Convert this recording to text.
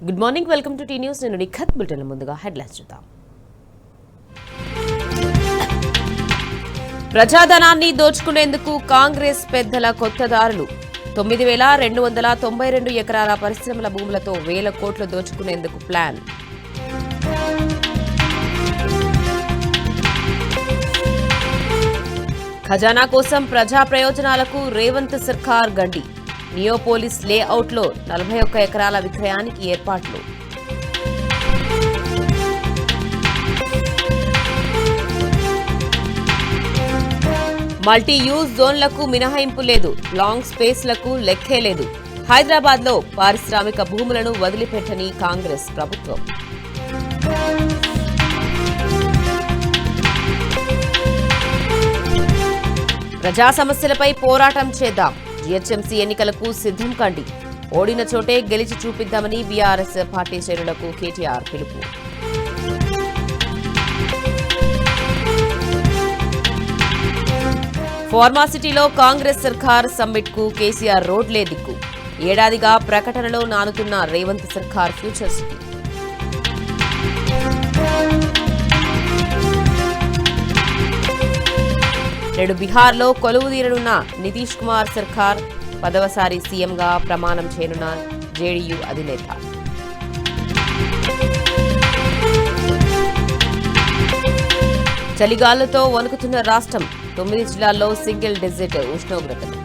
Good morning, welcome to T News. నేను Nikhat. Bulletin ముందుగా headlines చూద్దాం. ప్రజాధనాన్ని దోచుకునేందుకు కాంగ్రెస్ పెద్దల కొత్త దారులు. 9,292 ఎకరాల పరిశ్రమల భూములతో 1,000 కోట్లు దోచుకునేందుకు ప్లాన్. ఖజానా కోసం ప్రజా ప్రయోజనాలకు రేవంత్ సర్కార్ గడ్డి. నియోపోలిస్ లేఅవుట్లో 41 ఎకరాల విక్రయానికి ఏర్పాట్లు. మల్టీ యూజ్ జోన్లకు మినహాయింపు లేదు. లాంగ్ స్పేస్లకు లెక్కే లేదు. హైదరాబాద్లో పారిశ్రామిక భూములను వదిలిపెట్టని కాంగ్రెస్ ప్రభుత్వం. ప్రజా సమస్యలపై పోరాటం చేద్దాం. జీహెచ్ఎంసీ ఎన్నికలకు సిద్ధం కండి. ఓడిన చోటే గెలిచి చూపిద్దామని బీఆర్ఎస్ పార్టీ శ్రేణులకు కేటీఆర్ పిలుపు. ఫార్మాసిటీలో కాంగ్రెస్ సర్కార్ సమ్మిట్కు కేసీఆర్ రోడ్లే దిక్కు. ఏడాదిగా ప్రకటనలో నానుతున్న రేవంత్ సర్కార్ ఫ్యూచర్ సిటీ. నేడు బీహార్లో కొలువుదీరనున్న నితీష్ కుమార్ సర్కార్. 10వసారి సీఎంగా ప్రమాణం చేయనున్న జేడీయూ అధినేత. చలిగాలుతో వణుకుతున్న రాష్ట్రం. 9 జిల్లాల్లో సింగిల్ డిజిట్ ఉష్ణోగ్రతలు.